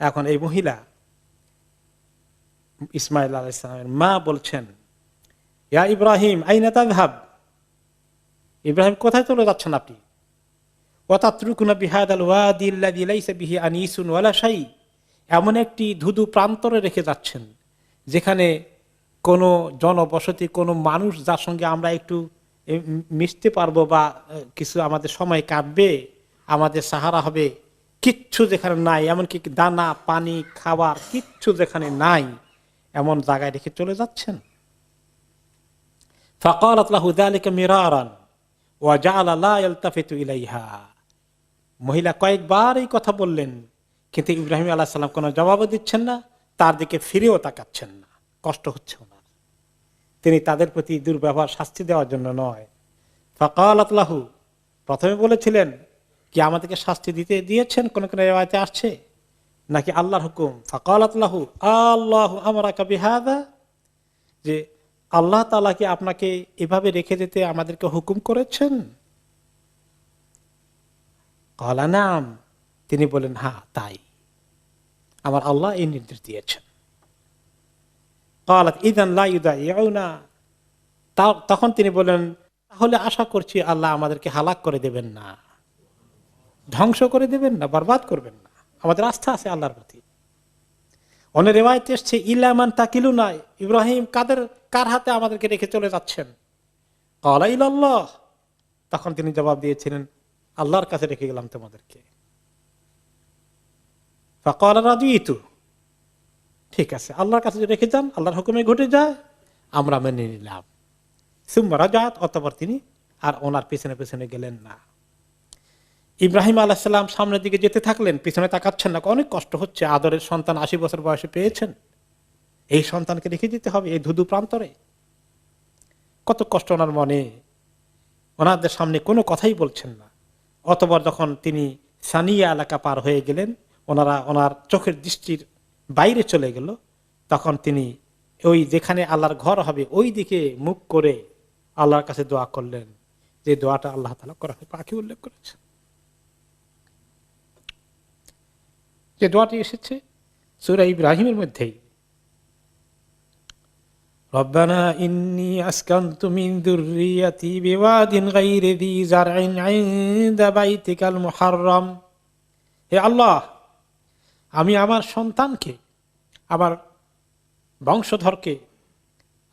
এখন এই মহিলা ইসমাইল আলাইহিস সালামের মা বলছেন, ইয়া ইব্রাহিম আইনা তাযহাব, ইব্রাহিম কোথায় চলে যাচ্ছেন আপনি? ওয়া তাতরুকুনা বিহাদাল ওয়াদি আল্লাযী লাইসা বিহি আনিসুন ওয়ালা শাই, এমন একটি ধুধু প্রান্তরে রেখে যাচ্ছেন যেখানে কোনো জনবসতি, কোনো মানুষ যার সঙ্গে আমরা একটু মিশতে পারবো বা কিছু আমাদের সময় কাটবে, আমাদের সাহারা হবে, কিচ্ছু যেখানে নাই, এমনকি দানা পানি খাবার কিচ্ছু যেখানে নাই, এমন জায়গায় রেখে চলে যাচ্ছেন। ফাকালাত লাহু যালিকা মিরারান ওয়া জাআলা লা ইয়ালতাফিতু ইলাইহা, মহিলা কয়েকবার এই কথা বললেন, কিন্তু ইব্রাহিম আলাইহিস সালাম কোনো জবাবও দিচ্ছেন না, তার দিকে ফিরেও তাকাচ্ছেন না। কষ্ট হচ্ছে ওনার, তিনি তাদের প্রতি দুর্ব্যবহার শাস্তি দেওয়ার জন্য নয়। ফাকালাত লাহু, প্রথমে বলেছিলেন কি আমাদেরকে শাস্তি দিয়েছেন, কোন কোন রিওয়ায়াতে আসছে, নাকি আল্লাহর হুকুম? ফাকালাত লাহু আল্লাহু আমারাকা বিহাযা, যে আল্লাহ তাআলা কি আপনাকে এভাবে রেখে যেতে আমাদেরকে হুকুম করেছেন? ক্বালা নাম, তিনি বলেন হ্যাঁ তাই, আমার আল্লাহ এই নির্দেশ দিয়েছেন। ক্বালাত ইযান লা ইউদাইউনা, তখন তিনি বলেন তাহলে আশা করছি আল্লাহ আমাদেরকে হালাক করে দেবেন না, ধ্বংস করে দেবেন না, বরবাদ করবেন না। আমাদের আস্থা আছে আল্লাহর প্রতি। অনেক রিওয়ায়াতে এসেছে ইলা মান তাকিলুনা, ইব্রাহিম কার হাতে আমাদেরকে রেখে চলে যাচ্ছেন? ক্বালা ইলাল্লাহ, তখন তিনি জবাব দিয়েছিলেন আল্লাহর কাছে রেখে গেলাম তোমাদেরকে। ফাকালা রাদিতু, ঠিক আছে আল্লাহর কাছে রেখে যান, আল্লাহর হুকুমে ঘটে যায়, আমরা মেনে নিলাম। সুম্মা রাজাত, অতঃপর তিনি আর ওনার পেছনে পেছনে গেলেন না। ইব্রাহিম আলাইহিস সালাম সামনের দিকে যেতে থাকলেন, পিছনে তাকাচ্ছেন না। অনেক কষ্ট হচ্ছে, আদরের সন্তান 80 বছর বয়সে পেয়েছেন, এই সন্তানকে রেখে দিতে হবে এই ধুধু প্রান্তরে, কত কষ্ট ওনার মনে। ওনাদের সামনে কোনো কথাই বলছেন না। অতঃপর যখন তিনি সানিয়া এলাকা পার হয়ে গেলেন, ওনার চোখের দৃষ্টির বাইরে চলে গেল, তখন তিনি ওই যেখানে আল্লাহর ঘর হবে ওই দিকে মুখ করে আল্লাহর কাছে দোয়া করলেন, যে দোয়াটা আল্লাহ তাআলা কোরআনে পাকে উল্লেখ করেছেন, যে দোয়াটি এসেছে সূরা ইব্রাহিমের মধ্যেই, রব্বানা ইন্নী আসকানতু মিন যুররিয়াতি বিওয়াদিন গায়রি যী যারইন ইনদা বাইতিকাল মুহাররম, হে আল্লাহ আমি আমার সন্তানকে, আমার বংশধরকে,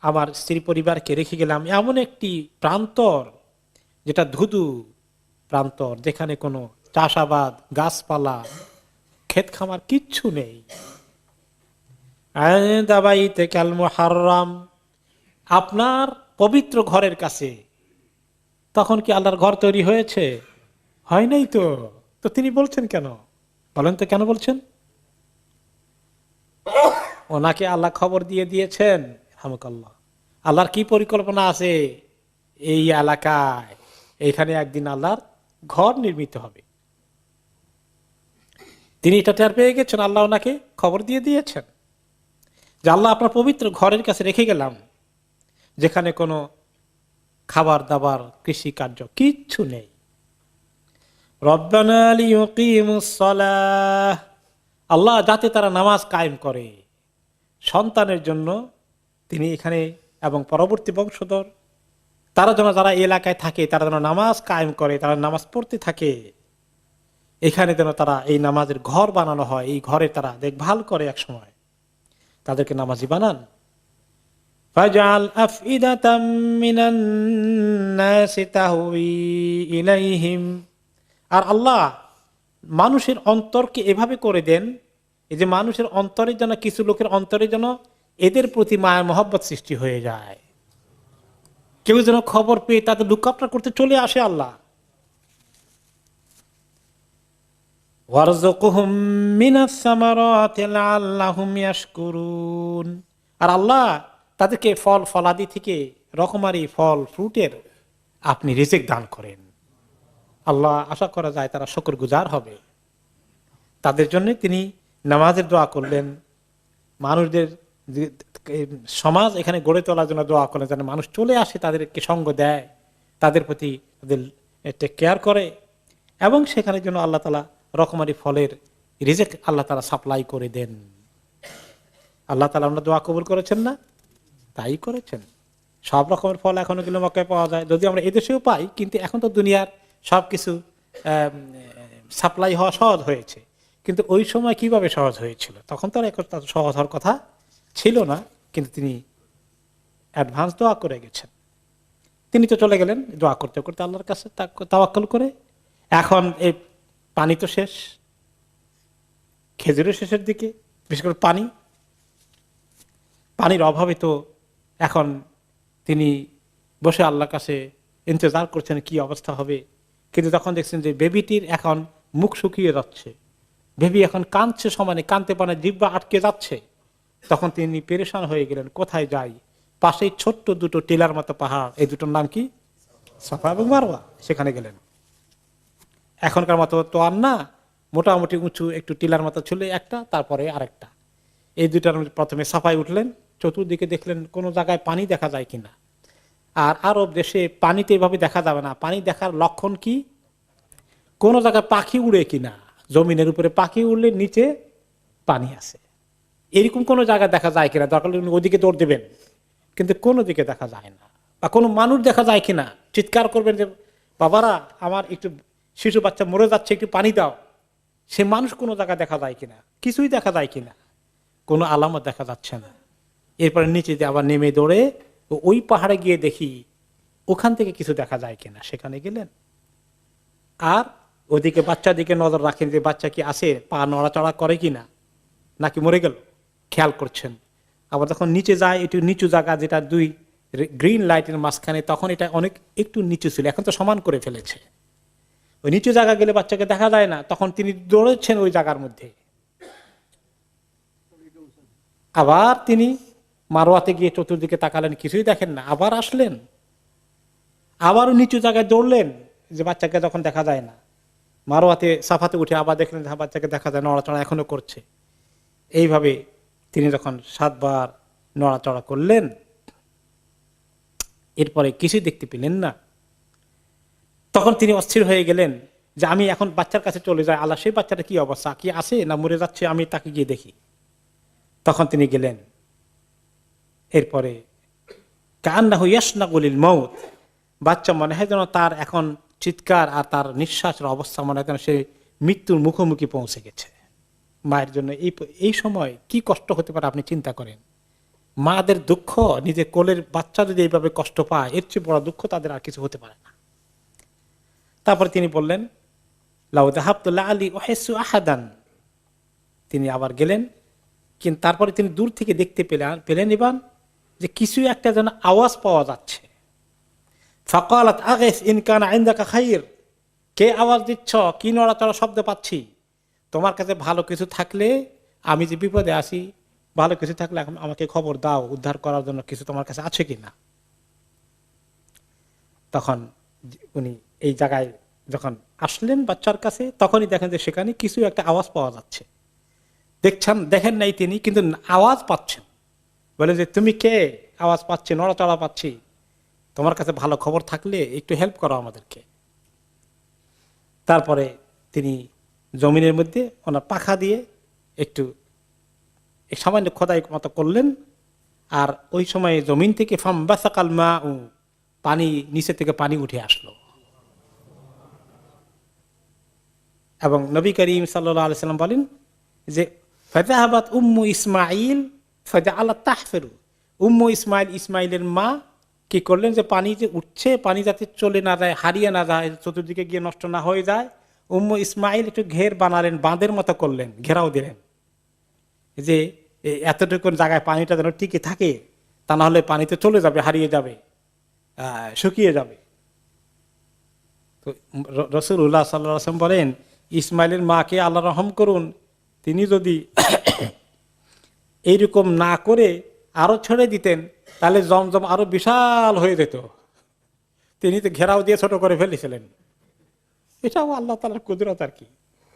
আমার স্ত্রী পরিবারকে রেখে গেলাম এমন একটি প্রান্তর, যেটা ধুধু প্রান্তর, যেখানে কোনো চাষাবাদ, গাছপালা, ক্ষেত খামার কিচ্ছু নেই। ইনদা বাইতিকাল মুহাররম, আপনার পবিত্র ঘরের কাছে। তখন কি আল্লাহর ঘর তৈরি হয়েছে? হয় নাই তো। তো তিনি বলছেন কেন? বলেন তো কেন বলছেন? ওনাকে আল্লাহ খবর দিয়ে দিয়েছেন, হামুকাল্লাহ, আল্লাহর কি পরিকল্পনা আছে এই এলাকায়, এখানে একদিন আল্লাহর ঘর নির্মিত হবে। তিনি এটা টের পেয়ে গেছেন, আল্লাহ ওনাকে খবর দিয়ে দিয়েছেন যে আল্লাহ আপনার পবিত্র ঘরের কাছে রেখে গেলাম, যেখানে কোনো খাবার দাবার, কৃষি কার্য কিচ্ছু নেই। রব্বানা লিয়ুকিমুস সালাহ, আল্লাহ যাতে তারা নামাজ কায়েম করে, সন্তানের জন্য তিনি এখানে এবং পরবর্তী বংশধর তারা যেন, যারা এলাকায় থাকে তারা যেন নামাজ কায়েম করে, তারা নামাজ পড়তে থাকে, এখানে যেন তারা এই নামাজের ঘর বানানো হয়, এই ঘরে তারা দেখভাল করে, এক সময় তাদেরকে নামাজি বানান। ফাজআল আফইদাতাম মিনান নাসি তাহওয়ি ইলাইহিম, আর আল্লাহ মানুষের অন্তরকে এভাবে করে দেন, এই যে মানুষের অন্তরে যেন, কিছু লোকের অন্তরে যেন এদের প্রতি মায়া মহব্বত সৃষ্টি হয়ে যায়, কেউ যেন খবর পেয়ে তাদের লুকআপটা করতে চলে আসে আল্লাহ। ওয়ারযুকহুম মিনাস সামারাতি লাআল্লাহুম ইয়াশকুরুন, আর আল্লাহ তাদেরকে ফল ফলাদি থেকে, রকমারি ফল ফ্রুটের আপনি রিজিক দান করেন। আল্লাহ আশা করা যায় তারা শুকরগুজার হবে। তাদের জন্য তিনি নামাজের দোয়া করলেন, মানুষদের সমাজ এখানে গড়ে তোলার জন্য দোয়া করলেন, যেন মানুষ চলে আসে, তাদেরকে সঙ্গ দেয়, তাদের প্রতি তাদের টেক কেয়ার করে, এবং সেখানে যেন আল্লাহ তাআলা রকমারি ফলের রিজিক আল্লাহ তাআলা সাপ্লাই করে দেন। আল্লাহ তাআলা আমরা দোয়া কবুল করেছেন না? তাই করেছেন। সব রকমের ফল এখনো কিন্তু মক্কায় পাওয়া যায়, যদি আমরা এদেশেও পাই, কিন্তু এখন তো দুনিয়ার সবকিছু সাপ্লাই হওয়া সহজ হয়েছে। কিন্তু ওই সময় কিভাবে সহজ হয়েছিল? তখন তো আর সহজ হওয়ার কথা ছিল না, কিন্তু তিনি অ্যাডভান্স দোয়া করে গেছেন। তিনি তো চলে গেলেন দোয়া করতে করতে আল্লাহর কাছে তাওয়াক্কুল করে। এখন এই পানি তো শেষ, খেজুরের শেষের দিকে, বিশেষ করে পানির অভাবে তো এখন তিনি বসে আল্লাহর কাছে ইন্তজার করছেন কি অবস্থা হবে। কিন্তু তখন দেখছেন যে বেবিটির এখন মুখ শুকিয়ে যাচ্ছে, বেবি এখন কাঁদছে, সমানে কাঁদতে পারে, জিহ্বা আটকে যাচ্ছে। তখন তিনি পেরেশান হয়ে গেলেন, কোথায় যাই? পাশেই ছোট্ট দুটো টিলার মতো পাহাড়, এই দুটোর নাম কি? সাফা এবং মারওয়া। সেখানে গেলেন। এখনকার মতো তো আর না, মোটামুটি উঁচু একটু টিলার মতো ছিল একটা, তারপরে আরেকটা। এই দুটার প্রথমে সাফায় উঠলেন, চতুর্দিকে দেখলেন কোনো জায়গায় পানি দেখা যায় কিনা। আর আরব দেশে পানিতে এভাবে দেখা যাবে না। পানি দেখার লক্ষণ কি? কোনো জায়গায় পাখি উড়ে কিনা, জমিনের উপরে পাখি উড়লে নিচে পানি আছে, এরকম কোনো জায়গায় দেখা যায় কিনা। দরকার ওদিকে দৌড় দেবেন, কিন্তু কোনো দিকে দেখা যায় না। বা কোনো মানুষ দেখা যায় কিনা, চিৎকার করবেন যে বাবারা আমার একটু শিশু বাচ্চা মরে যাচ্ছে, একটু পানি দাও। সে মানুষ কোনো জায়গায় দেখা যায় কিনা, কিছুই দেখা যায় কিনা, কোনো আলামত দেখা যাচ্ছে না। এরপরে নিচে দিয়ে আবার নেমে দৌড়ে ওই পাহাড়ে গিয়ে দেখি ওখান থেকে কিছু দেখা যায় কিনা। সেখানে গেলেন, আর ওদিকে বাচ্চার দিকে নজর রাখেন যে বাচ্চা কি আছে, পা নড়াচড়া করে কিনা, নাকি মরে গেল, খেয়াল করছেন। আবার যখন নিচে যায়, একটু নিচু জায়গা, যেটা দুই গ্রিন লাইটের মাঝখানে, তখন এটা অনেক একটু নিচু ছিল, এখন তো সমান করে ফেলেছে। ওই নিচু জায়গা গেলে বাচ্চাকে দেখা যায় না, তখন তিনি দৌড়েছেন ওই জায়গার মধ্যে। আবার তিনি মারোয়াতে গিয়ে চতুর্দিকে তাকালেন, কিছুই দেখেন না। আবার আসলেন, আবারও নিচু জায়গায় দৌড়লেন, যে বাচ্চাকে যখন দেখা যায় না। মারোয়াতে সাফাতে উঠে আবার দেখলেন বাচ্চাকে দেখা যায়, নড়াচড়া এখনো করছে। এইভাবে তিনি যখন 7 বার নড়াচড়া করলেন, এরপরে কিছুই দেখতে পেলেন না। তখন তিনি অস্থির হয়ে গেলেন যে আমি এখন বাচ্চার কাছে চলে যাই, আল্লাহ সেই বাচ্চাটা কি অবস্থা, কি আছে না মরে যাচ্ছে, আমি তাকে গিয়ে দেখি। তখন তিনি গেলেন। এরপরে কান্নাহু ইয়াসনাকুলিল মউত, বাচ্চা মনে হয় যেন তার এখন চিৎকার আর তার নিঃশ্বাসের অবস্থা মনে হয় যেন সে মৃত্যুর মুখোমুখি পৌঁছে গেছে। মায়ের জন্য এই সময় কি কষ্ট হতে পারে আপনি চিন্তা করেন। মাদের দুঃখ, নিজের কোলের বাচ্চা যদি এইভাবে কষ্ট পায়, এর চেয়ে বড় দুঃখ তাদের আর কিছু হতে পারে না। তারপরে তিনি বললেন লাউ যাহাবতুল্লাহ আলী ওয়াহিসু আহাদান, তিনি আবার গেলেন। কিন্তু তারপরে তিনি দূর থেকে দেখতে পেলেন এবার যে কিছু একটা যেন আওয়াজ পাওয়া যাচ্ছে। ফাকালাত আগিস ইন কানা ইনদাকা খাইর, কে আওয়াজ দিচ্ছ, কি নড়াচড়া শব্দ পাচ্ছি? তোমার কাছে ভালো কিছু থাকলে, আমি যে বিপদে আছি, ভালো কিছু থাকলে এখন আমাকে খবর দাও, উদ্ধার করার জন্য কিছু তোমার কাছে আছে কিনা। তখন উনি এই জায়গায় যখন আসলেন বাচ্চার কাছে, তখনই দেখেন যে সেখানে কিছু একটা আওয়াজ পাওয়া যাচ্ছে। দেখেন নাই তিনি, কিন্তু আওয়াজ পাচ্ছেন। বলে যে তুমি কে, আওয়াজ পাচ্ছি, নড়াচড়া পাচ্ছি, তোমার কাছে ভালো খবর থাকলে একটু হেল্প করো আমাদেরকে। তারপরে তিনি জমিনের মধ্যে ওনার পাখা দিয়ে একটু সামান্য খোদাই মতো করলেন। আর ওই সময় জমিন থেকে ফামবাসাকাল মা, পানি নিচে থেকে পানি উঠে আসলো। এবং নবী করিম সাল্লাল্লাহু আলাইহি সাল্লাম বলেন যে ফাযাহাবাত উম্মু ইসমাঈল ফাজআলাত তাহফিরু, উম্মু ইসমাইলের মা কি করলেন, যে পানি যে উঠছে, পানি যাতে চলে না যায়, হারিয়ে না যায়, চতুর্দিকে গিয়ে নষ্ট না হয়ে যায়, উম্মু ইসমাইল একটু ঘের বানালেন, বাঁধের মতো করলেন, ঘেরাও দিলেন, যে এতটুকু জায়গায় পানিটা যেন টিকে থাকে, তা না হলে পানিতে চলে যাবে, হারিয়ে যাবে, শুকিয়ে যাবে। তো রাসূলুল্লাহ সাল্লাল্লাহু আলাইহি ওয়াসাল্লাম বলেন, ইসমাইলের মাকে আল্লাহ রহম করুন, তিনি যদি এইরকম না করে আরো ছেড়ে দিতেন, তাহলে জমজম আরো বিশাল হয়ে যেত। তিনি তো ঘেরাও দিয়ে ছোট করে ফেলেছিলেন। এটাও আল্লাহ তাআলার কুদরত আর কি।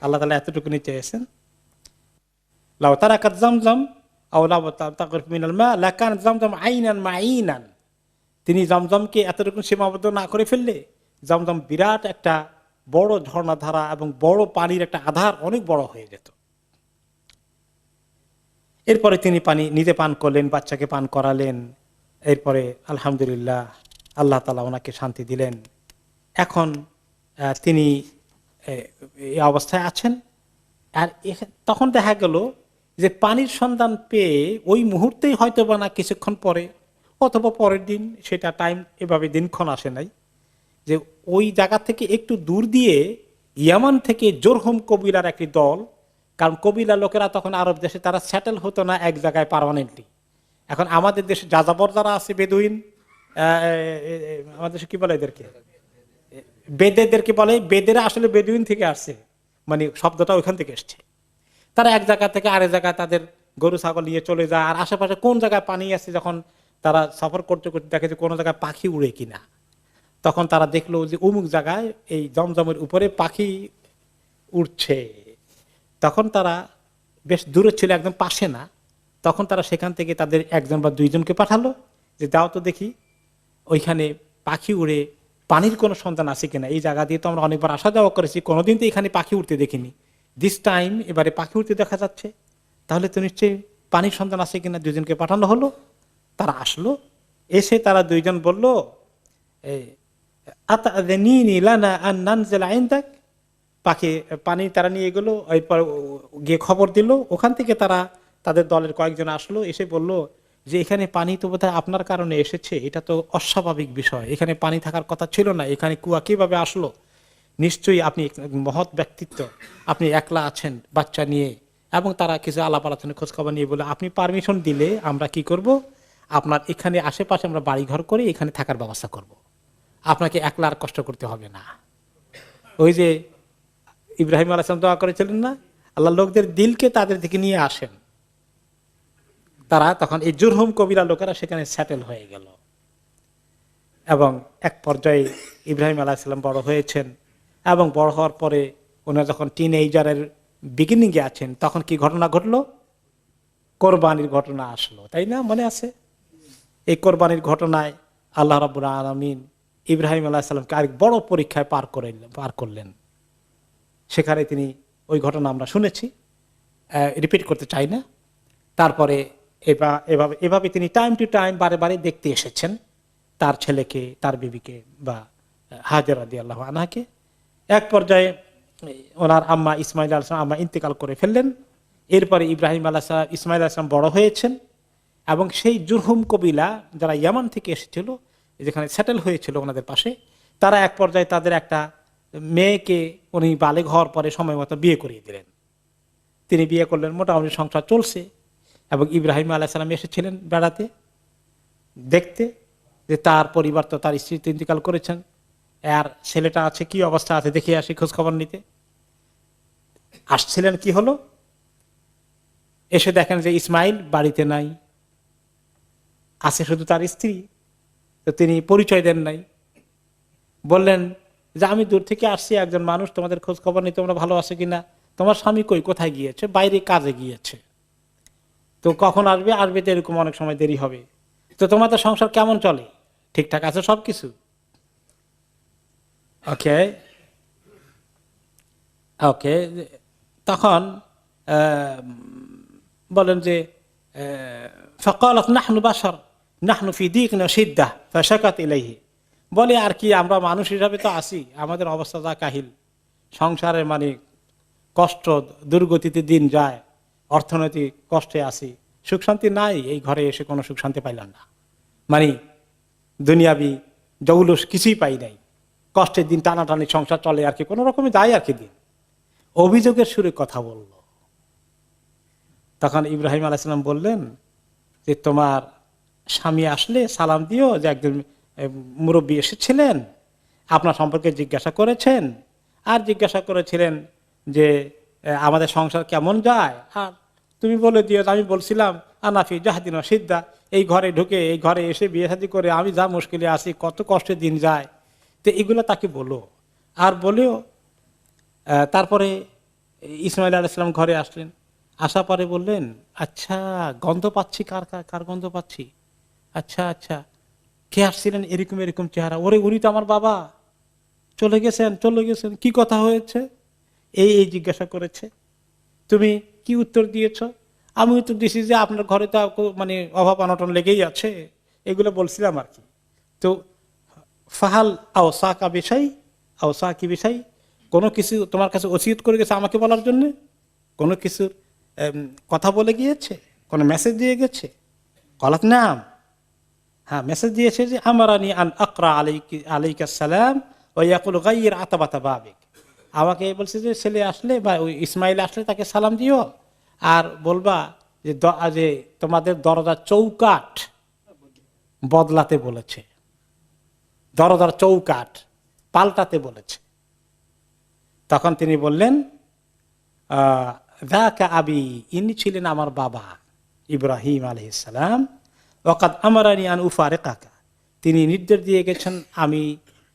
আল্লাহ তাআলা এতটুকু নিচে এসেছেন। লাউ তারাকাত জামজাম আও লাউ তাগরিফ মিনাল মা লাকান জামজাম আইনান মাইনান, তিনি জমজমকে এতটুকু সীমাবদ্ধ না করে ফেললে জমজম বিরাট একটা বড় ঝর্ণা ধারা এবং বড় পানির একটা আধার, অনেক বড় হয়ে যেত। এরপরে তিনি পানি নিজে পান করলেন, বাচ্চাকে পান করালেন। এরপরে আলহামদুলিল্লাহ আল্লাহ তাআলা ওনাকে শান্তি দিলেন। এখন তিনি এই অবস্থায় আছেন। আর তখন দেখা গেল যে পানির সন্ধান পেয়ে ওই মুহূর্তেই হয়তো বা না কিছুক্ষণ পরে অথবা পরের দিন, সেটা টাইম এভাবে দিনক্ষণ আসে নাই, যে ওই জায়গা থেকে একটু দূর দিয়ে ইয়ামান থেকে জোরহুম কবিলার একটি দল, কারণ কবিলা লোকেরা তখন আরব দেশে তারা সেটেল হতো না এক জায়গায় পার্মানেন্টলি। এখন আমাদের দেশে যাযাবর যারা আছে বেদুইন, আমাদের দেশে কি বলে এদেরকে, বেদেদেরকে বলে, বেদেরা আসলে বেদুইন থেকে আসছে, মানে শব্দটা ওইখান থেকে এসছে। তারা এক জায়গা থেকে আরেক জায়গায় তাদের গরু ছাগল নিয়ে চলে যায়, আর আশেপাশে কোন জায়গায় পানি আছে যখন তারা সফর করতে করতে দেখে যে কোনো জায়গায় পাখি উড়ে কিনা, তখন তারা দেখলো যে অমুক জায়গায় এই জমজমের উপরে পাখি উঠছে। তখন তারা বেশ দূরে ছিল, একদম পাশে না, তখন তারা সেখান থেকে তাদের একজন বা দুইজনকে পাঠালো যে যাও তো দেখি ওইখানে পাখি উড়ে পানির কোনো সন্ধান আছে কিনা। এই জায়গা দিয়ে তো আমরা অনেকবার আসা যাওয়া করেছি, কোনোদিন তো এখানে পাখি উঠতে দেখিনি, দিস টাইম এবারে পাখি উঠতে দেখা যাচ্ছে, তাহলে তো নিশ্চয়ই পানির সন্ধান আছে কিনা। দুইজনকে পাঠানো হলো, তারা আসলো, এসে তারা দুইজন বলল পাখি পানি তারা নিয়ে গেলো, এরপর গিয়ে খবর দিল। ওখান থেকে তারা তাদের দলের কয়েকজন আসলো, এসে বলল যে এখানে পানি তো বোধহয় আপনার কারণে এসেছে, এটা তো অস্বাভাবিক বিষয়, এখানে পানি থাকার কথা ছিল না, এখানে কুয়া কিভাবে আসলো, নিশ্চয়ই আপনি মহৎ ব্যক্তিত্ব, আপনি একলা আছেন বাচ্চা নিয়ে। এবং তারা কিছু আলাপ আলোচনা খোঁজখবর নিয়ে বলে আপনি পারমিশন দিলে আমরা কি করব, আপনার এখানে আশেপাশে আমরা বাড়িঘর করে এখানে থাকার ব্যবস্থা করব, আপনাকে একলা আর কষ্ট করতে হবে না। ওই যে ইব্রাহিম আলাইহিস সালাম দোয়া করেছিলেন না, আল্লাহ লোকদের দিলকে তাদের দিকে নিয়ে আসেন। তারা তখন এই জুরহুম কবিরা লোকেরা সেখানে সেটেল হয়ে গেল। এবং এক পর্যায়ে ইব্রাহিম আলাইহিস সালাম বড় হয়েছেন, এবং বড় হওয়ার পরে ওনারা যখন টিনএজারের বিগিনিংয়ে আছেন, তখন কি ঘটনা ঘটলো, কোরবানির ঘটনা আসলো, তাই না? মনে আছে? এই কোরবানির ঘটনায় আল্লাহ রাব্বুল আলামিন ইব্রাহিম আলাইহিস সালামকে আরেক বড় পরীক্ষায় পার করলেন। সেখানে তিনি ওই ঘটনা আমরা শুনেছি, রিপিট করতে চাই না। তারপরে এভাবে তিনি টাইম টু টাইম বারে বারে দেখতে এসেছেন তার ছেলেকে, তার বিবিকে, বা হাজেরা রাদিয়াল্লাহু আনহাকে। এক পর্যায়ে ওনার আম্মা ইসমাইল আলাইহিস সালাম আম্মা ইন্তেকাল করে ফেললেন। এরপরে ইব্রাহিম ইসমাইল আলাইহিস সালাম বড় হয়েছেন, এবং সেই জুরহুম কবিলা যারা ইয়ামান থেকে এসেছিল, যেখানে সেটেল হয়েছিল ওনাদের পাশে, তারা এক পর্যায়ে তাদের একটা মেয়েকে উনি বালেগ হওয়ার পরে সময় মতো বিয়ে করিয়ে দিলেন। তিনি বিয়ে করলেন, মোটামুটি সংসার চলছে। এবং ইব্রাহিম আলাইহিস সালাম এসেছিলেন বেড়াতে, দেখতে যে তার পরিবার তো, তার স্ত্রী ইন্তেকাল করেছেন, আর ছেলেটা আছে কি অবস্থা আছে দেখে আসি খোঁজ খবর নিতে আসছিলেন। কি হলো, এসে দেখেন যে ইসমাইল বাড়িতে নাই, আছে শুধু তার স্ত্রী। তো তিনি পরিচয় দেন নাই, বললেন যে আমি দূর থেকে আসছি, একজন মানুষ তোমাদের খোঁজ খবর নিতে, তোমরা ভালো আছো কিনা, তোমার স্বামী কই, কোথায় গিয়েছে, বাইরে কাজে গিয়েছে, তো কখন আসবে, আসবে তো এরকম অনেক সময় দেরি হবে, তো তোমাদের সংসার কেমন চলে, ঠিকঠাক আছে সবকিছু? ওকে ওকে তখন বলেন যে ফাকালাত নাহনু বাশার নাহনু ফি দীকিন শিদ্দাহ ফাশাকাত ইলাইহি, বলে আর কি, আমরা মানুষ হিসাবে তো আছি, আমাদের অবস্থা যা কাহিল, সংসারে মানে কষ্ট, দুর্গতিতে দিন যায়, অর্থনৈতিক কষ্টে আছি, সুখ শান্তি নাই। এই ঘরে এসে কোনো সুখ শান্তি পাইলাম না, মানে দুনিয়াবি জৌলুস কিছুই পাই নাই, কষ্টের দিন, টানাটানি সংসার চলে আর কি, কোনো রকমে যায় আর কি দিন। অভিযোগের সুরে কথা বলল। তখন ইব্রাহিম আলাইহিস সালাম বললেন যে তোমার স্বামী আসলে সালাম দিও, যে একজন মুরব্বী এসেছিলেন, আপনার সম্পর্কে জিজ্ঞাসা করেছেন, আর জিজ্ঞাসা করেছিলেন যে আমাদের সংসার কেমন যায়, আর তুমি বলে দিও আমি বলছিলাম আনাফি জাহাদিন সিদ্ধা, এই ঘরে ঢুকে, এই ঘরে এসে বিয়ে শাদী করে আমি যা মুশকিলে আছি, কত কষ্টের দিন যায়, তো এগুলো তাকে বলো। আর বলেও তারপরে ইসমাইল আলাইহিস সালাম ঘরে আসলেন, আসা পরে বললেন আচ্ছা গন্ধ পাচ্ছি, কার কার গন্ধ পাচ্ছি, আচ্ছা আচ্ছা কে আসছিলেন, এরকম এরকম চেহারা, ওরে উনি তো আমার বাবা, চলে গেছেন কি কথা হয়েছে, এই জিজ্ঞাসা করেছে। তুমি কি উত্তর দিয়েছ? আমি তো দিছি যে আপনার ঘরে তো মানে অভাব অনটন লেগেই আছে, এগুলো বলছিলাম আর কি। তো ফাহাল আওসাকা বিষয়, আওসা কি বিষয়, কোনো কিছু তোমার কাছে ওসিয়ত করে গেছে আমাকে বলার জন্য, কোনো কিছুর কথা বলে গিয়েছে, কোনো মেসেজ দিয়ে গেছে? কলাত নাম, হ্যাঁ মেসেজ দিয়েছে যে আমারানি আন আকরা আলাইকা সালাম ওয়া ইয়াকুল গায়্যির আতাবাতা বাবিক, আমাকে বলছে যে ছেলে আসলে বা ওই ইসমাইল আসলে তাকে সালাম দিও, আর বলবা যে যে তোমাদের দরজার চৌকাঠ বদলাতে বলেছে, দরজার চৌকাঠ পাল্টাতে বলেছে। তখন তিনি বললেন যাকা আবি, ইনি ছিলেন আমার বাবা ইব্রাহিম আলাইহিস সালাম, ওয়াকাদ আমারানি আন উফারিকাকা, তিনি নির্দেশ দিয়ে গেছেন আমি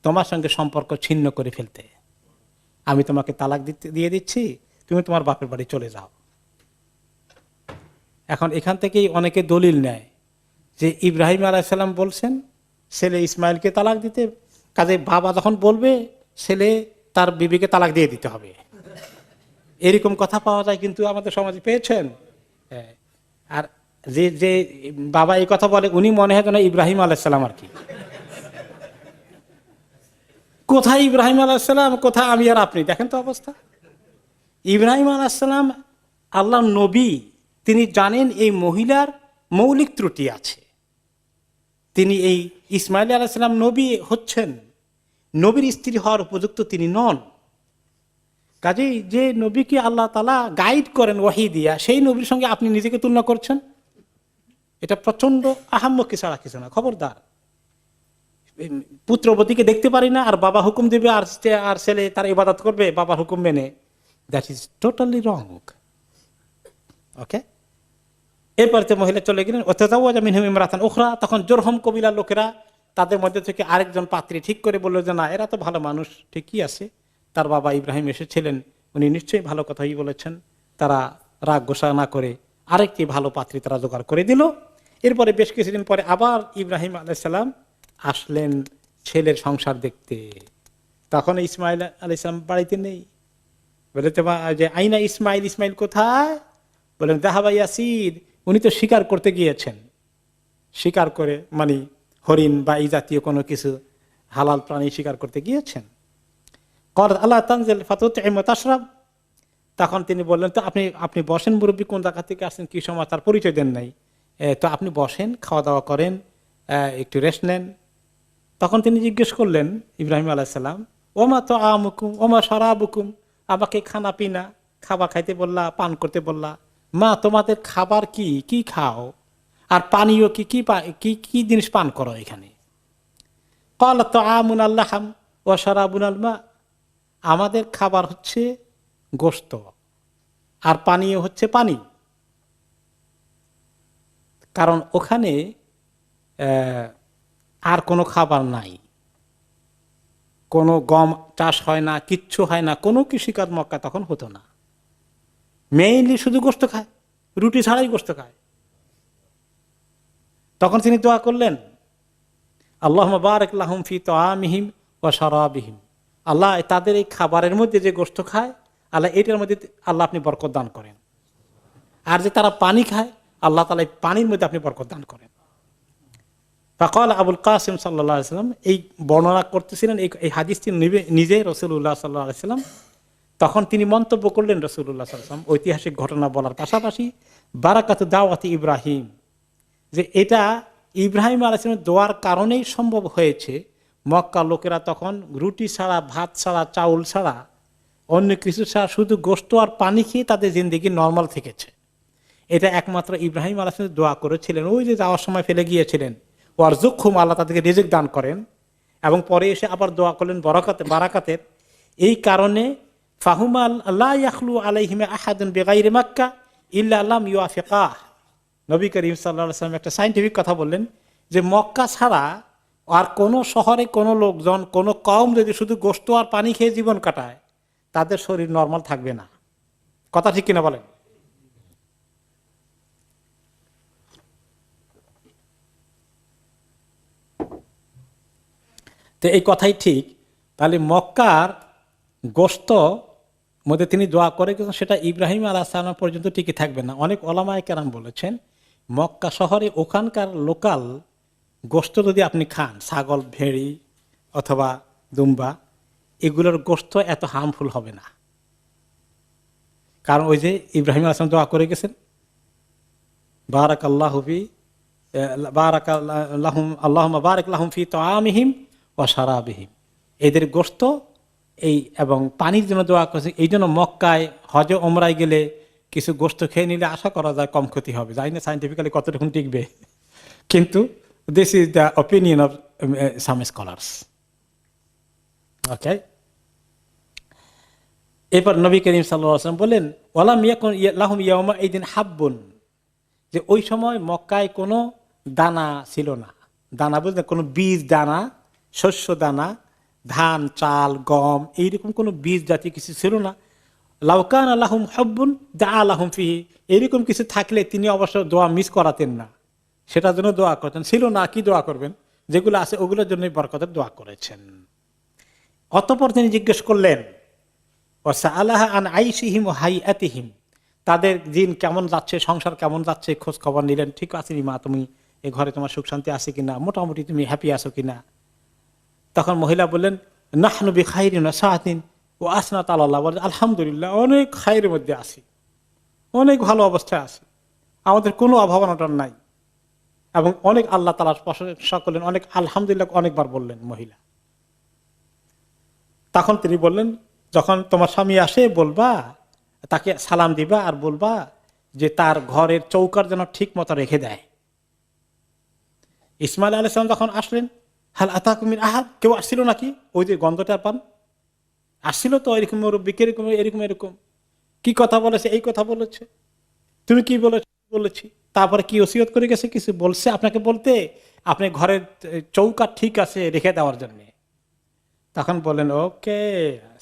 তোমার সঙ্গে সম্পর্ক ছিন্ন করে ফেলতে, আমি তোমাকে তালাক দিয়ে দিচ্ছি, তুমি তোমার বাপের বাড়ি চলে যাও। এখন এখান থেকেই অনেকে দলিল নেয় যে ইব্রাহিম আলাইহিস সালাম বলছেন ছেলে ইসমাইলকে তালাক দিতে, কাজে বাবা যখন বলবে ছেলে তার বিবিকে তালাক দিয়ে দিতে হবে, এরকম কথা পাওয়া যায় কিন্তু আমাদের সমাজে, পেয়েছেন? হ্যাঁ। আর যে যে বাবা এই কথা বলে উনি মনে হয় না ইব্রাহিম আলাইহিস সালাম আর কি। কোথায় ইব্রাহিম আলাইহিস সালাম, কোথায় আমি আর আপনি, দেখেন তো অবস্থা। ইব্রাহিম আলাইহিস সালাম আল্লাহর নবী, তিনি জানেন এই মহিলার মৌলিক ত্রুটি আছে, তিনি এই ইসমাইল আলাইহিস সালাম নবী হচ্ছেন, নবীর স্ত্রী হওয়ার উপযুক্ত তিনি নন। কাজেই যে নবীকে আল্লাহ তাআলা গাইড করেন ওয়াহি দিয়া, সেই নবীর সঙ্গে আপনি নিজেকে তুলনা করছেন, এটা প্রচন্ড আহাম্মকি ছাড়া কিছু না। খবরদার, পুত্রবতীকে দেখতে পারি না আর বাবা হুকুম দেবে আর ছেলে তার ইবাদত করবে বাবার হুকুম মেনে, দ্যাট ইজ টোটালি রং। ওকে, এরপরে মহিলা চলে গেলেন, ওয়াতাজাওয়াজা মিনহুম ইমরাতান উখরা, তখন জুরহুম কবিলার লোকেরা তাদের মধ্যে থেকে আরেকজন পাত্রী ঠিক করে বললো যে না এরা তো ভালো মানুষ, ঠিকই আছে, তার বাবা ইব্রাহিম এসেছিলেন, উনি নিশ্চয়ই ভালো কথাই বলেছেন। তারা রাগ গোসা না করে আরেকটি ভালো পাত্রী তারা জোগাড় করে দিল। এরপরে বেশ কিছুদিন পরে আবার ইব্রাহিম আলাইহিস সালাম আসলেন ছেলের সংসার দেখতে, তখন ইসমাইল আলাইহিস সালাম বাড়িতে নেই। বলে যে আইনা ইসমাইল, ইসমাইল কোথায়? বলেন যাহাবা ইয়াসির, উনি তো শিকার করতে গিয়েছেন, শিকার করে মানে হরিণ বা এই জাতীয় কোনো কিছু হালাল প্রাণী শিকার করতে গিয়েছেন। আল্লাহ তানজিল ফাতুতইম ওয়া তাশরাব, তখন তিনি বললেন তো আপনি বসেন, মুরব্বী কোন জায়গা থেকে আসেন কি সময় তার পরিচয় দেন নাই, তো আপনি বসেন, খাওয়া দাওয়া করেন, একটু রেস্ট নেন। তখন তিনি জিজ্ঞেস করলেন ইব্রাহিম আলাইহিস সালাম, ওমা তো আমুকুম ওমা শারাবুকুম, আমাকে খানা পিনা খাবার খাইতে বললা, পান করতে বললা, মা তোমাদের খাবার কি কি খাও আর পানীয় কি কি কি কি জিনিস পান করো এখানে? ক্বালা তাআমুন আল-লাহম ওয়া শারাবুন আল-মা, আমাদের খাবার হচ্ছে গোশত আর পানীয় হচ্ছে পানি। কারণ ওখানে আর কোনো খাবার নাই, কোনো গম চাষ হয় না, কিচ্ছু হয় না, কোনো কৃষিকাজ মক্কা তখন হতো না, মেইনলি শুধু গোশত খায়, রুটি ছাড়াই গোশত খায়। তখন তিনি দোয়া করলেন আল্লাহুম্মা বারিক লাহুম ফি তাআমিহিম ওয়া শারাবিহিম, আল্লাহ তাদের এই খাবারের মধ্যে যে গোশত খায় আল্লাহ এটার মধ্যে আল্লাহ আপনি বরকত দান করেন, আর যে তারা পানি খায় আল্লাহ তাআলা এই পানির মধ্যে আপনি বরকত দান করেন। ফাকাল আবুল কাসিম সাল্লাল্লাহু আলাইহি ওয়াসাল্লাম, এই বর্ণনা করতেছিলেন এই হাদিসটি নিজে রাসূলুল্লাহ সাল্লাল্লাহু আলাইহি ওয়াসাল্লাম। তখন তিনি মন্তব্য করলেন রাসূলুল্লাহ সাল্লাল্লাহু আলাইহি ওয়াসাল্লাম ঐতিহাসিক ঘটনা বলার পাশাপাশি বারাকাতু দাওয়াতি ইব্রাহিম, যে এটা ইব্রাহিম আলাইহিস সালামের দোয়ার কারণেই সম্ভব হয়েছে। মক্কা লোকেরা তখন রুটি ছাড়া, ভাত ছাড়া, চাউল ছাড়া, অন্য কিছু ছাড়া শুধু গোশত আর পানি খেয়ে তাদের জিন্দেগি নর্মাল থেকেছে। এটা একমাত্র ইব্রাহিম আলাইহিস সালাম দোয়া করেছিলেন, ওই যে যাওয়ার সময় ফেলে গিয়েছিলেন, ওয়ারযুকহুম, আল্লাহ তাদেরকে রিজিক দান করেন, এবং পরে এসে আবার দোয়া করলেন বারাকাতের। এই কারণে ফাহুমা লা ইয়াখলু আলাইহিমা আহাদুন বিগাইরি মাক্কা ইল্লা লাম ইউআফিকাহ, নবী করিম সাল্লাল্লাহু আলাইহি ওয়াসাল্লাম একটা সায়েন্টিফিক কথা বললেন যে মক্কা ছাড়া আর কোনো শহরে কোনো লোকজন, কোনো কওম যদি শুধু গোশত আর পানি খেয়ে জীবন কাটায় তাদের শরীর নরমাল থাকবে না। কথা ঠিক কিনা বলেন? তো এই কথাই ঠিক। তাহলে মক্কার গোশত মধ্যে তিনি দোয়া করে কিন্তু সেটা ইব্রাহিম আলাইহিস সালাম পর্যন্ত টিকে থাকবে না। অনেক ওলামায়ে কেরাম বলেছেন মক্কা শহরে ওখানকার লোকাল গোশত যদি আপনি খান, ছাগল, ভেড়ি অথবা দুম্বা, এগুলোর গোশত এত হার্মফুল হবে না। কারণ ওই যে ইব্রাহিম আলাইহিস সালাম দোয়া করে গেছেন, বারাকাল্লাহু ফি বারাকাল্লাহুম আল্লাহুম্মা বারিক লাহুম ফি তাআমিহিম ওয়া শারাবিহিম, এদের গোশত এই এবং পানির জন্য দোয়া করেছে। এই জন্য মক্কায় হজে ওমরায় গেলে কিছু গোশত খেয়ে নিলে আশা করা যায় কম ক্ষতি হবে। জানি না সাইন্টিফিক্যালি কতটুকু টিকবে, কিন্তু this is the opinion of some scholars. Okay, এরপর নবী করিম সাল্লাল্লাহু আলাইহি ওয়াসাল্লাম বলেন ওয়ালাম ইয়াকুন লাহুম ইয়াউমা ইদিন হাব্বুন, যে ওই সময় মক্কায় কোনো দানা ছিল না। দানা বলতে কোনো বীজ দানা, শস্য দানা, ধান, চাল, গম, এইরকম কোনো বীজ জাতীয় কিছু ছিল না। লাউকান আল্লাহুম হাব্বুন দা আলাহুম ফিহি, এরকম কিছু থাকলে তিনি অবশ্য দোয়া মিস করাতেন না, সেটার জন্য দোয়া করতেন। ছিল না, কি দোয়া করবেন? যেগুলো আছে ওগুলোর জন্যই বরকতের দোয়া করেছেন। অতঃপর তিনি জিজ্ঞেস করলেন ওয়াসআলাহা আন আইশিহিম ওয়া হাইয়াতিহিম, তাদের দিন কেমন যাচ্ছে, সংসার কেমন যাচ্ছে, খোঁজ খবর নিলেন। ঠিক আছে মা, তুমি এই ঘরে তোমার সুখ শান্তি আছে কিনা, মোটামুটি তুমি হ্যাপি আছো কিনা? তখন মহিলা বললেন নাহনু বিখাইরিন ওয়া সাআতিন ওয়া আসনাত আলাল্লাহ, বলেন আলহামদুলিল্লাহ, অনেক খায়ের মধ্যে আছি, অনেক ভালো অবস্থায় আছি, আমাদের কোনো অভাব অনটন নাই, এবং অনেক আল্লাহ তাআলার প্রশংসা করলেন, অনেক আলহামদুলিল্লাহ অনেকবার বললেন মহিলা। তখন তিনি বললেন যখন তোমার স্বামী আসে বলবা, তাকে সালাম দিবা আর বলবা যে তার ঘরের চৌকার যেন ঠিক মতো রেখে দেয়। ইসমাইল আলাইহিস সালাম যখন আসলেন, হাল আতাকুম মিন আহাদ, কেউ আসছিল নাকি? ওই যে গন্ধটা পান, আসছিল তো এরকম মুরব্বি, এরকম এরকম এরকম, কি কথা বলেছে, এই কথা বলেছে, তুমি কি বলেছি, তারপরে কি ওসিয়ত করে গেছে, কিছু বলছে আপনাকে বলতে, আপনি ঘরের চৌকা ঠিক আছে রেখে দেওয়ার জন্য। তখন বললেন ওকে,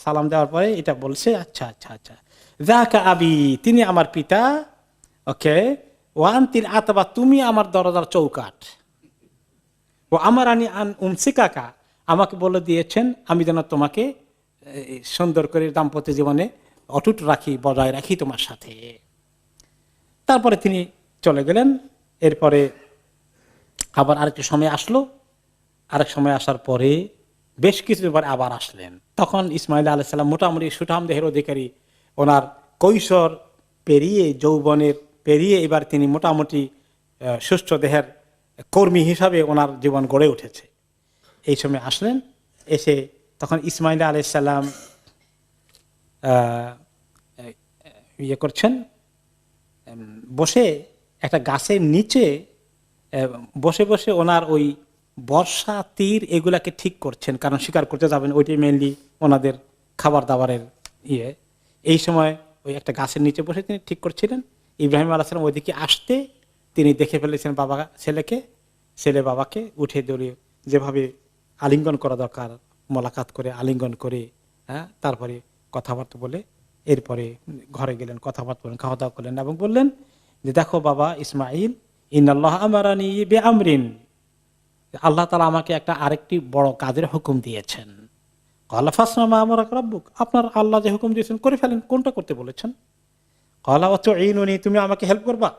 সালাম দেওয়ার পরে এটা বলছে, আচ্ছা আচ্ছা আচ্ছা, যাকা আবি, তিনি আমার পিতা, ওকে, ওয়ান্তিল আতবা, তুমি আমার দরজার চৌকাঠ, ও আমার আনি আন উমসিকাকা, আমাকে বলে দিয়েছেন আমি যেন তোমাকে সুন্দর করে দাম্পত্য জীবনে অটুট রাখি, বজায় রাখি তোমার সাথে। তারপরে তিনি চলে গেলেন। এরপরে আবার আরেকটু সময় আসলো, আরেক সময় আসার পরে বেশ কিছুদিন পরে আবার আসলেন। তখন ইসমাইল আলাইহিস সালাম মোটামুটি সুঠাম দেহের অধিকারী, ওনার কৈশোর পেরিয়ে, যৌবনের পেরিয়ে এবার তিনি মোটামুটি সুস্থ দেহের কর্মী হিসাবে ওনার জীবন গড়ে উঠেছে। এই সময় আসলেন, এসে তখন ইসমাইল আলাইহিস সালাম ইয়ে করছেন, বসে একটা গাছের নিচে বসে বসে ওনার ওই বর্ষা, তীর এগুলাকে ঠিক করছেন, কারণ শিকার করতে যাবেন, ওইটাই মেনলি ওনাদের খাবার দাবারের ইয়ে। এই সময় ওই একটা গাছের নিচে বসে তিনি ঠিক করছিলেন। ইব্রাহিম আলাইহিস সালাম ওইদিকে আসতে তিনি দেখে ফেলেছেন বাবা ছেলেকে, ছেলে বাবাকে উঠে দৌড়িয়ে যেভাবে আলিঙ্গন করা দরকার, মোলাকাত করে আলিঙ্গন করে, হ্যাঁ, তারপরে কথাবার্তা বলে এরপরে ঘরে গেলেন, কথাবার্তা বলেন, খাওয়া দাওয়া করলেন এবং বললেন যে দেখো বাবা ইসমাইল, ইন্নাল্লাহ আমারানি বিআমরিন, আল্লাহ তাআলা আমাকে একটা আরেকটি বড় কাজের হুকুম দিয়েছেন। ক্বালা ফাসনা মা আমারাক রাব্বুক, আপনার আল্লাহ যে হুকুম দিয়েছেন করে ফেলেন, কোনটা করতে বলেছেন? ক্বালা ওয়াতুঈনুনি, তুমি আমাকে হেল্প করবা,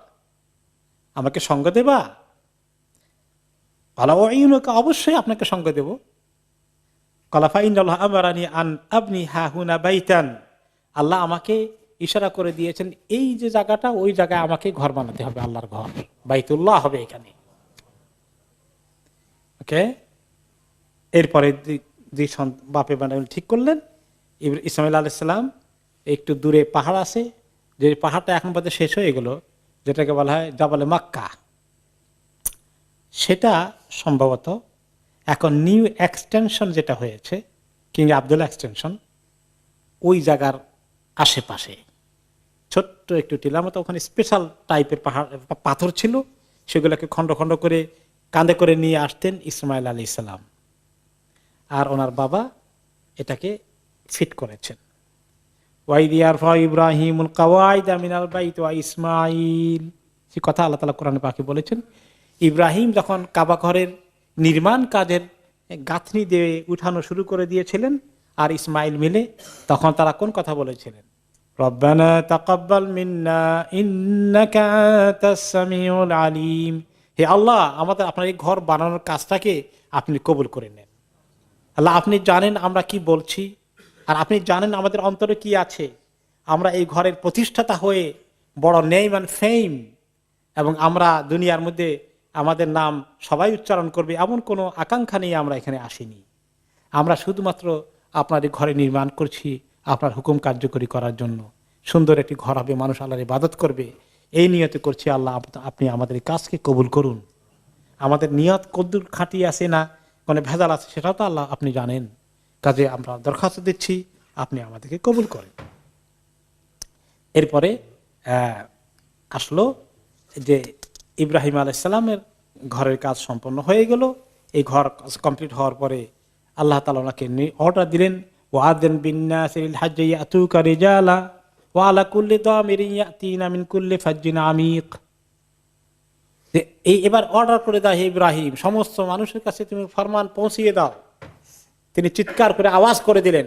আমাকে সঙ্গ দেবা? ক্বালা উঈনুকা, অবশ্যই আপনাকে সঙ্গ দেব। ক্বালা ফাইন্নাল্লাহ আমারানি আন আবনি হাহুনা বাইতান, আল্লাহ আমাকে ইশারা করে দিয়েছেন এই যে জায়গাটা, ওই জায়গায় আমাকে ঘর বানাতে হবে, আল্লাহর ঘর, বাইতুল্লাহ হবে এখানে। ওকে, এরপরে দুই বাপে বানাবেন ঠিক করলেন। ইসমাইল আলাইহিস সালাম একটু দূরে পাহাড় আছে, যে পাহাড়টা এখন পর্যন্ত শেষ হয়ে গেল, যেটাকে বলা হয় জাবালে মাক্কা, সেটা সম্ভবত এখন নিউ এক্সটেনশন যেটা হয়েছে, কিং আবদুল্লাহ এক্সটেনশন, ওই জায়গার আশেপাশে ছোট্ট একটু টিলার মতো ওখানে স্পেশাল টাইপের পাহাড় পাথর ছিল, সেগুলোকে খণ্ড খণ্ড করে কাঁধে করে নিয়ে আসতেন ইসমাইল আলাইহিস সালাম, আর ওনার বাবা এটাকে ফিট করেছেন। ইব্রাহিমুল কাওয়াইদা মিনাল বাইত ওয়া ইসমাইল, সে কথা আল্লাহ তাআলা কোরআনে পাকে বলেছেন। ইব্রাহিম যখন কাবা ঘরের নির্মাণ কাজের গাঁথনি দিয়ে উঠানো শুরু করে দিয়েছিলেন আর ইসমাইল মিলে, তখন তারা কোন কথা বলেছিলেন? রব্বানা তাকাব্বাল মিন্না ইন্নাকা আনতাস সামিউল আলিম। হে আল্লাহ, আমাদের আপনার এই ঘর বানানোর কাজটাকে আপনি কবুল করে নেন। আল্লাহ, আপনি জানেন আমরা কি বলছি, আর আপনি জানেন আমাদের অন্তরে কি আছে। আমরা এই ঘরের প্রতিষ্ঠাতা হয়ে বড় নেম অ্যান্ড ফেম, এবং আমরা দুনিয়ার মধ্যে আমাদের নাম সবাই উচ্চারণ করবে এমন কোনো আকাঙ্ক্ষা নিয়ে আমরা এখানে আসিনি। আমরা শুধুমাত্র আপনার এই ঘরে নির্মাণ করছি আপনার হুকুম কার্যকরী করার জন্য। সুন্দর একটি ঘর হবে, মানুষ আল্লাহর ইবাদত করবে, এই নিয়তে করছি। আল্লাহ, আপনি আমাদের এই কাজকে কবুল করুন। আমাদের নিয়ত কদ্দুর খাঁটি আছে না কোনো ভেজাল আছে সেটাও তো আল্লাহ আপনি জানেন। কাজে আমরা দরখাস্ত দিচ্ছি, আপনি আমাদেরকে কবুল করেন। এরপরে আসলো যে ইব্রাহিম আলাইসাল্লামের ঘরের কাজ সম্পন্ন হয়ে গেল। এই ঘর কমপ্লিট হওয়ার পরে আল্লাহ তাআলা ওনাকে অর্ডার দিলেন, ওয়াদিন বিন্নাসিল হাজ্জি ইয়াতুকা রিজালা ওয়া আলা কুল্লি দামিরিন ইয়াতিনা মিন কুল্লি ফাজ্জিন আমিক। এই এবার অর্ডার করে দাও, হে ইব্রাহিম, সমস্ত মানুষের কাছে তুমি ফরমান পৌঁছিয়ে দাও। তিনি চিৎকার করে আওয়াজ করে দিলেন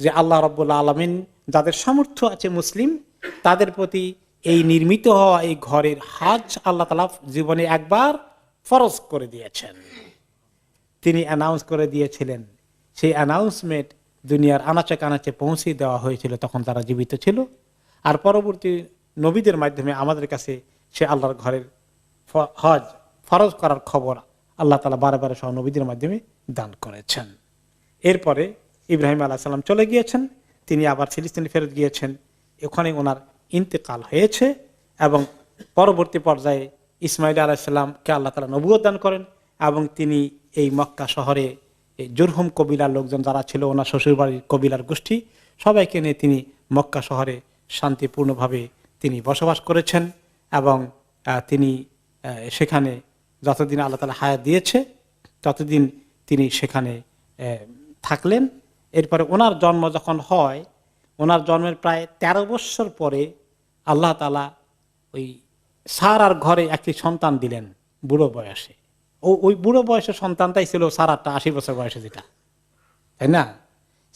যে আল্লাহ রাব্বুল আলামিন যাদের সামর্থ্য আছে মুসলিম, তাদের প্রতি এই নির্মিত হওয়া এই ঘরের হজ আল্লাহ তাআলা জীবনে একবার ফরজ করে দিয়েছেন। তিনি অ্যানাউন্স করে দিয়েছিলেন। সেই অ্যানাউন্সমেন্ট দুনিয়ার আনাচে কানাচে পৌঁছে দেওয়া হয়েছিল তখন তারা জীবিত ছিল। আর পরবর্তী নবীদের মাধ্যমে আমাদের কাছে সে আল্লাহর ঘরের হজ ফরজ করার খবর আল্লাহ তাআলা বারে বারে সহ নবীদের মাধ্যমে দান করেছেন। এরপরে ইব্রাহিম আলাইহিস সালাম চলে গিয়েছেন, তিনি আবার ফিলিস্তিনে ফেরত গিয়েছেন। ওখানে ওনার ইন্তেকাল হয়েছে এবং পরবর্তী পর্যায়ে ইসমাইল আলাইহিস সালামকে আল্লাহ তাআলা নবুয়ত দান করেন এবং তিনি এই মক্কা শহরে জুরহুম কবিলার লোকজন যারা ছিল, ওনার শ্বশুরবাড়ির কবিলার গোষ্ঠী, সবাইকে নিয়ে তিনি মক্কা শহরে শান্তিপূর্ণভাবে তিনি বসবাস করেছেন এবং তিনি সেখানে যতদিন আল্লাহ তাআলা হায়াত দিয়েছে ততদিন তিনি সেখানে থাকলেন। এরপরে ওনার জন্ম যখন হয়, ওনার জন্মের প্রায় 13 বৎসর পরে আল্লাহ তাআলা ওই সারার ঘরে একটি সন্তান দিলেন বুড়ো বয়সে। ওই বুড়ো বয়সের সন্তানটাই ছিল সারাটা 80 বছর বয়সে, যেটা, তাই না?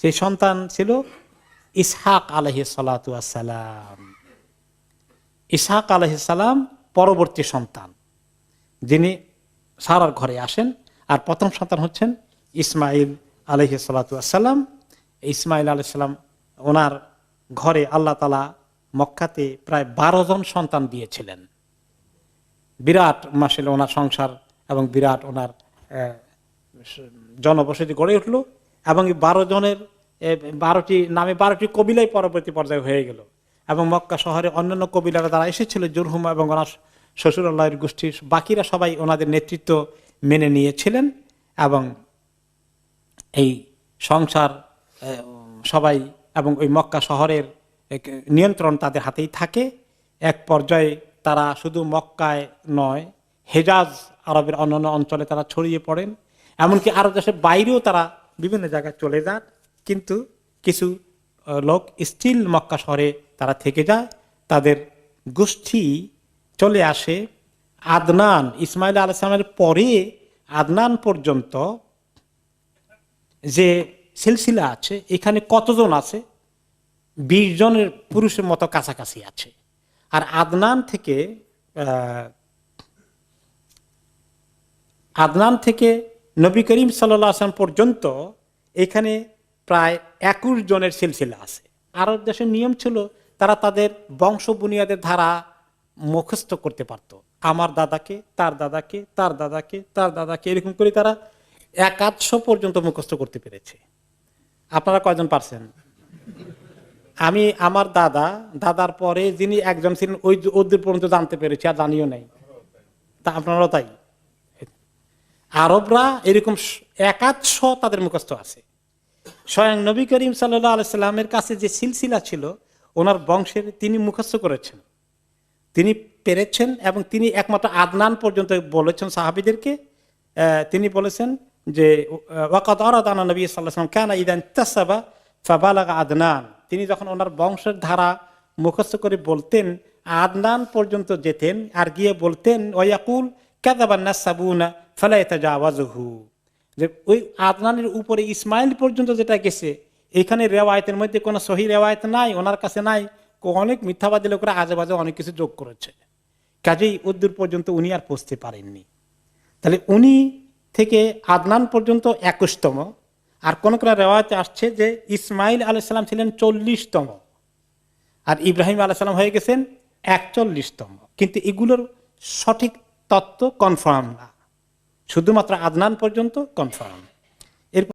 সেই সন্তান ছিল ইসহাক আলাইহিস সালাতু ওয়াস সালাম। ইসহাক আলাইহিস সালাম পরবর্তী সন্তান যিনি সারার ঘরে আসেন। আর প্রথম সন্তান হচ্ছেন ইসমাইল আলাইহিস সালাতু ওয়াস সালাম। ইসমাইল আলাইহিস সালাম ওনার ঘরে আল্লাহ তাআলা মক্কাতে প্রায় 12 জন সন্তান দিয়েছিলেন। বিরাট মাশাআল্লাহ ওনার সংসার এবং বিরাট ওনার জনবসতি গড়ে উঠল এবং 12 জনের 12টি নামে 12টি কবিলায় পরবর্তী পর্যায়ে হয়ে গেল। এবং মক্কা শহরে অন্যান্য কবিলারা যারা এসেছিল, জুরহুম এবং ওনার শ্বশুরাল্লাহের গোষ্ঠীর বাকিরা সবাই ওনাদের নেতৃত্ব মেনে নিয়েছিলেন এবং এই সংসার সবাই এবং ওই মক্কা শহরের নিয়ন্ত্রণ তাদের হাতেই থাকে। এক পর্যায়ে তারা শুধু মক্কায় নয়, হেজাজ আরবের অন্যান্য অঞ্চলে তারা ছড়িয়ে পড়েন, এমনকি আরব দেশের বাইরেও তারা বিভিন্ন জায়গায় চলে যান। কিন্তু কিছু লোক স্টিল মক্কা শহরে তারা থেকে যায়। তাদের গোষ্ঠী চলে আসে আদনান, ইসমাইল আলাইহিস সালামের পরে আদনান পর্যন্ত যে সিলসিলা আছে, এখানে কতজন আছে? 20 জনের পুরুষের মতো কাছাকাছি আছে। আর আদনান থেকে নবী করিম সাল্লাল্লাহু আলাইহি ওয়াসাল্লাম পর্যন্ত এখানে প্রায় 21 জনের সিলসিলা আছে। আরব দেশের নিয়ম ছিল তারা তাদের বংশ বুনিয়াদের ধারা মুখস্থ করতে পারত। আমার দাদাকে, তার দাদাকে, তার দাদাকে, তার দাদাকে, এরকম করে তারা 100 পর্যন্ত মুখস্থ করতে পেরেছে। আপনারা কয়জন পারছেন? আমি আমার দাদার পরে যিনি একজন ছিলেন ওই ওদের পর্যন্ত জানতে পেরেছি, আর জানিও নাই। তা আপনারাও তাই? আরবরা এরকম 100 তাদের মুখস্থ আছে। স্বয়ং নবী করিম সাল্লাল্লাহু আলাইহি সাল্লামের কাছে যে সিলসিলা ছিল ওনার বংশের, তিনি মুখস্থ করেছেন, তিনি পেরেছেন এবং তিনি একমাত্র আদনান পর্যন্ত বলেছেন সাহাবীদেরকে। তিনি বলেছেন যে ওয়াকাদ আরাদানা নবী সাল্লাল্লাহু আলাইহি ওয়াসাল্লাম কানা ইযা ইনতাসাবা ফাবালাগা আদনান। তিনি যখন ওনার বংশের ধারা মুখস্থ করে বলতেন, আদনান পর্যন্ত যেতেন আর গিয়ে বলতেন ওয়ায়াকুল কাযাবান নাসাবুনা ফালা ইয়াতাজাওয়াজুহু, যে ওই আদনানের উপরে ইসমাইল পর্যন্ত যেটা গেছে এখানে রেওয়ায়তের মধ্যে কোনো সহি রেওয়ায়ত নাই, ওনার কাছে নাই। অনেক মিথ্যাবাদী লোকরা আজে বাজে অনেক কিছু যোগ করেছে, কাজেই উদ্দূর পর্যন্ত উনি আর পৌঁছতে পারেননি। তাহলে উনি থেকে আদনান পর্যন্ত 21তম। আর কোন কোন রেওয়ায়তে আসছে যে ইসমাইল আলাইসাল্লাম ছিলেন 40তম, আর ইব্রাহিম আলাইসাল্লাম হয়ে গেছেন 41তম। কিন্তু এগুলোর সঠিক তত্ত্ব কনফার্ম না, শুধুমাত্র আদনান পর্যন্ত কনফার্ম।